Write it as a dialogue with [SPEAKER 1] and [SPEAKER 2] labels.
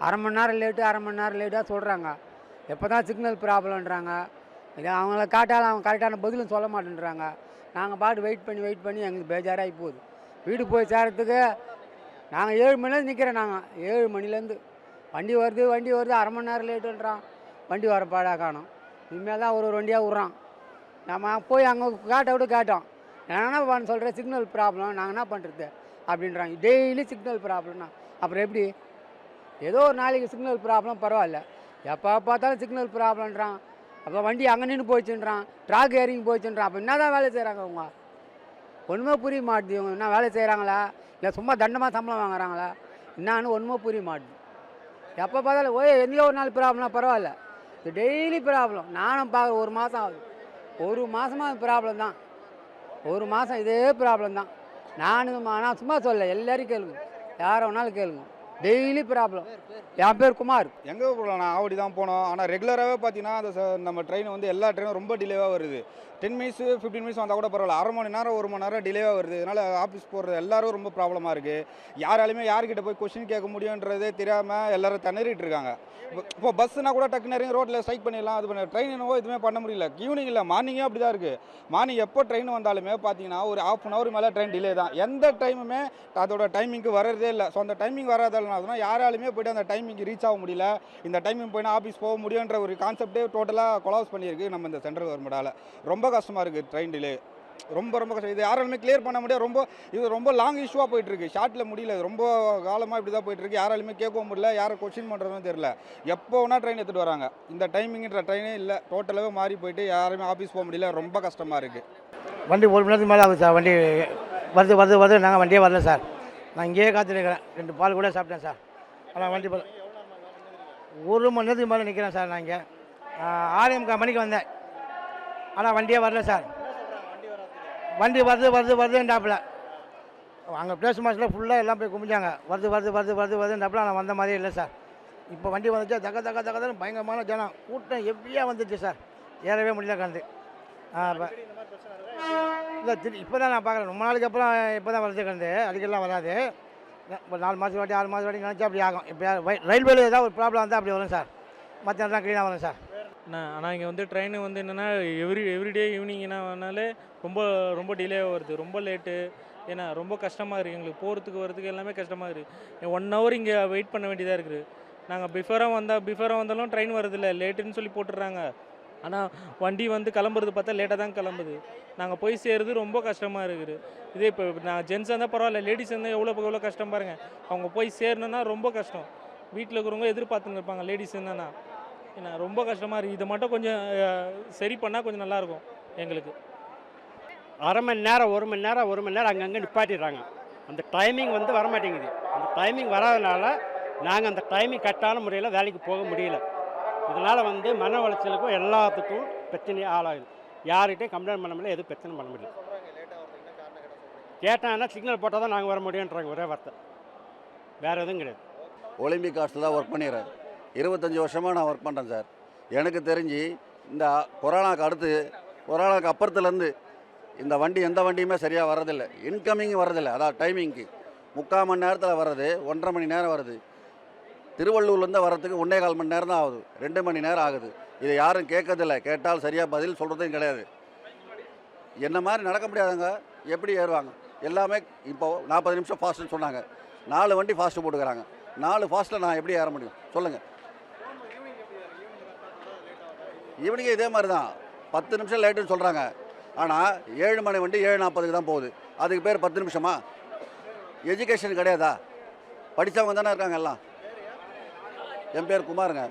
[SPEAKER 1] அரை மணி நேரம் லேட்டு அரை மணி நேரம் லேட்டாக சொல்கிறாங்க. எப்போ தான் சிக்னல் ப்ராப்ளம்ன்றாங்க. இல்லை அவங்கள காட்டாலும் அவங்க கரெக்டான பதிலும் சொல்ல மாட்டேன்றாங்க. நாங்கள் பாட்டு வெயிட் பண்ணி எங்களுக்கு பேஜாராகி போகுது. வீடு போய் சேரத்துக்கு நாங்கள் 7 மணிலேருந்து நிற்கிறேன். நாங்கள் 7 மணிலேருந்து வண்டி வருது அரை மணி நேரம் லேட்டுன்றான். வண்டி வர பாடாக காணும். இனிமேல் தான் ஒரு வண்டியாக விட்றான். நம்ம போய் அங்கே கேட்டோம். நான் என்ன பண்ண சொல்கிறேன், சிக்னல் ப்ராப்ளம், நாங்கள் என்ன பண்ணுறது அப்படின்றாங்க. டெய்லி சிக்னல் ப்ராப்ளம்னா அப்புறம் எப்படி? ஏதோ ஒரு நாளைக்கு சிக்னல் ப்ராப்ளம் பரவாயில்ல, எப்போ பார்த்தாலும் சிக்னல் ப்ராப்ளம்ன்றான். அப்போ வண்டி அங்கே நின்று போயிடுச்சுன்றான், ட்ராக் ஏறிங்க போயிடுச்சுன்றான். அப்போ என்ன தான் வேலை செய்கிறாங்க அவங்க? ஒன்றுமே புரிய மாட்டுது. இவங்க என்ன வேலை செய்கிறாங்களா, இல்லை சும்மா தண்டமாக சம்பளம் வாங்குறாங்களா, என்னான்னு ஒன்றுமே புரிய மாட்டுது. எப்போ பார்த்தாலும் எங்கேயோ ஒரு நாள் ப்ராப்ளம்னா பரவாயில்ல, இது டெய்லி ப்ராப்ளம். நானும் பார்க்குறேன், 1 மாதம் ஆகுது. 1 மாதமாக ப்ராப்ளம் தான். 1 மாதம் இதே ப்ராப்ளம் தான். நான் சும்மா சொல்ல, எல்லோரும் கேளுங்க, யாரை வேணாலும் கேளுங்க, டெய்லி ப்ராப்ளம். என் பேர் குமார்.
[SPEAKER 2] எங்கே போகலாம், நான் ஆவடி தான் போனோம். ஆனால் ரெகுலராகவே பார்த்தீங்கன்னா அந்த நம்ம ட்ரெயின் வந்து எல்லா ட்ரெயினும் ரொம்ப டிலேவாக வருது. 10 மினிட்ஸ் 15 மினிட்ஸ் வந்தால் கூட பரவாயில்ல, அரை மணி நேரம் 1 மணி நேரம் டிலேவாக வருது. இதனால் ஆஃபீஸ் போகிறது எல்லாரும் ரொம்ப ப்ராப்ளமாக இருக்குது. யாராலுமே யார்கிட்ட போய் கொஸ்டின் கேட்க முடியுன்றதே தெரியாமல் எல்லோரும் திணறிட்டு இருக்காங்க. இப்போ பஸ்ஸுனா கூட டக்குன்னு இறங்கி ரோட்டில் ஸ்ட்ரைக் பண்ணிடலாம், அது பண்ண. ட்ரெயின் என்னவோ எதுவுமே பண்ண முடியல. ஈவினிங் இல்லை, மார்னிங்கே அப்படி தான் இருக்குது. மார்னிங் எப்போ ட்ரெயின் வந்தாலுமே பார்த்தீங்கன்னா ஒரு ½ அன் ஹவர் மேலே ட்ரெயின் டிலே தான். எந்த டைமுமே அதோட டைமிங்க்கு வரதே இல்லை. ஸோ அந்த டைமிங் வராதனால யாராலுமே போய்ட்டு அந்த டைமிங்க்கு ரீச் ஆக முடியல. இந்த டைமிங் போய்னா ஆஃபீஸ் போக முடியுன்ற ஒரு கான்செப்டே டோட்டலாக கொலாப்ஸ் பண்ணியிருக்கு நம்ம இந்த சென்ட்ரல் கவர்மெண்டால். ரொம்ப கஷ்டமாக இருக்குது ட்ரெயின் டிலே, ரொம்ப கஷ்டம். இது யாராலுமே கிளியர் பண்ண முடியாது. இது ரொம்ப லாங் இஷ்யூவாக போயிட்டுருக்கு, ஷார்ட்டில் முடியல. ரொம்ப காலமாக இப்படி தான் போயிட்டுருக்கு. யாராலுமே கேட்கவும் முடியல, யாரை கொஸ்டின் பண்ணுறதுன்னு தெரியல. எப்போ வேணால் ட்ரெயின் எடுத்துகிட்டு வராங்க. இந்த டைமிங்கிற ட்ரெயினே இல்லை, டோட்டலாகவே மாறி போயிட்டு யாருமே ஆஃபீஸ் போக முடியல. ரொம்ப கஷ்டமாக இருக்குது.
[SPEAKER 3] வண்டி 1 மணி நேரத்துக்கு மேலே ஆகுது சார். வண்டி வருது நாங்கள் வண்டியே வரல சார். நான் இங்கேயே காத்துருக்கிறேன். 2 பால் கூட சாப்பிட்டேன் சார். ஆனால் வண்டி 1 மணி நேரத்துக்கு மேலே நிற்கிறேன் சார். நான் இங்கே 6:45 மணிக்கு வந்தேன், ஆனால் வண்டியே வரல சார். வண்டி வருதுன்றாப்புல. அங்கே பிளேஸ் மாஸ்டரில் ஃபுல்லாக எல்லாம் போய் கும்பிட்டாங்க. வருதுன்றாப்புல. ஆனால் வந்த மாதிரியே இல்லை சார். இப்போ வண்டி வந்துச்சா தக்கன்னு பயங்கரமான ஜனம் கூட்டம் எப்படியாக வந்துச்சு சார். ஏறவே முடியல கண்டு. இப்போ இல்லை இப்போ தான் நான் பார்க்குறேன். ரொம்ப நாளைக்கு அப்புறம் இப்போ தான் வருது கண்டு. அடிக்கெல்லாம் வராது. இப்போ 4 மாதம் வாட்டி 6 மாதம் வாட்டி நினச்சா அப்படி ஆகும். இப்போ ரயில்வேல ஏதாவது ஒரு ப்ராப்ளம் வந்தால் அப்படி வரும் சார். மற்ற நேரம் க்ளீனாக வரும் சார்.
[SPEAKER 4] ஆனால் இங்கே வந்து ட்ரெயின் வந்து என்னென்னா எவ்ரிடே ஈவினிங்னாலே ரொம்ப டிலேவாக வருது, ரொம்ப லேட்டு. ஏன்னா ரொம்ப கஷ்டமாக இருக்குது எங்களுக்கு, போகிறதுக்கு வரதுக்கு எல்லாமே கஷ்டமாக இருக்குது. 1 ஹவர் இங்கே வெயிட் பண்ண வேண்டியதாக இருக்குது. நாங்கள் பிஃபோராக வந்தாலும் ட்ரெயின் வரதில்லை, லேட்டுன்னு சொல்லி போட்டுடுறாங்க. ஆனால் வண்டி வந்து கிளம்புறது பார்த்தா லேட்டாக தான் கிளம்புது. நாங்கள் போய் சேருறது ரொம்ப கஷ்டமாக இருக்குது. இதே இப்போ நான் ஜென்ஸாக இருந்தால் பரவாயில்ல, லேடிஸ் இருந்தால் எவ்வளோ கஷ்டம் பாருங்கள். அவங்க போய் சேரணுன்னா ரொம்ப கஷ்டம். வீட்டில் இருக்கிறவங்க எதிர்பார்த்துன்னு இருப்பாங்க லேடிஸ் என்னன்னா. ஏன்னா ரொம்ப கஷ்டமாக இருக்குது. இதை மட்டும் கொஞ்சம் சரி பண்ணால் கொஞ்சம் நல்லாயிருக்கும் எங்களுக்கு.
[SPEAKER 5] அரை மணி நேரம் 1 மணி நேரம் அங்கங்கே நிப்பாட்டிடுறாங்க. அந்த டைமிங் வந்து வரமாட்டேங்குது. அந்த டைமிங் வராதனால நாங்கள் அந்த டைமிங் கரெக்டான முறையில் வேலைக்கு போக முடியல. இதனால் வந்து மன உளைச்சலுக்கும் எல்லாத்துக்கும் பிரச்சனையாக ஆளாகுது. யார்கிட்டையும் கம்ப்ளைண்ட் பண்ண முடியல, எதுவும் பிரச்சனை பண்ண முடியல. கேட்டாங்கன்னா சிக்னல் போட்டால் தான் நாங்கள் வர முடியுன்றாங்க, ஒரே வார்த்தை, வேறு எதுவும் கிடையாது.
[SPEAKER 6] ஒலிம்பிக் ஹாஸ்டல் தான் ஒர்க் பண்ணிடுறேன். 25 வருஷமாக நான் ஒர்க் பண்ணுறேன் சார். எனக்கு தெரிஞ்சு இந்த கொரோனாக்கு அப்புறத்துலேருந்து இந்த வண்டி எந்த வண்டியுமே சரியாக வர்றதில்லை. இன்கமிங் வர்றதில்லை, அதாவது டைமிங்க்கு 3/4 மணி நேரத்தில் வர்றது 1.5 மணி நேரம் வருது. திருவள்ளூர்லேருந்து வர்றதுக்கு 1.25 மணி நேரம் தான் ஆகுது, 2 மணி நேரம் ஆகுது. இதை யாரும் கேட்கறதில்லை, கேட்டால் சரியாக பதில் சொல்கிறதும் கிடையாது. என்ன மாதிரி நடக்க முடியாதுங்க, எப்படி ஏறுவாங்க? எல்லாமே இப்போ 40 நிமிஷம் ஃபாஸ்ட்டுன்னு சொன்னாங்க, 4 வண்டி ஃபாஸ்ட்டு போட்டுக்கிறாங்க. 4 ஃபாஸ்ட்டில் நான் எப்படி ஏற முடியும் சொல்லுங்கள்? ஈவினிங்கே இதே மாதிரி தான் 10 நிமிஷம் லேட்டுன்னு சொல்கிறாங்க. ஆனால் 7 மணி வண்டி 7:40க்கு தான் போகுது. அதுக்கு பேர் 10 நிமிஷமா? எஜுகேஷன் கிடையாதா? படித்தவங்க தானே இருக்காங்க எல்லாம். என் பேர் குமாருங்க.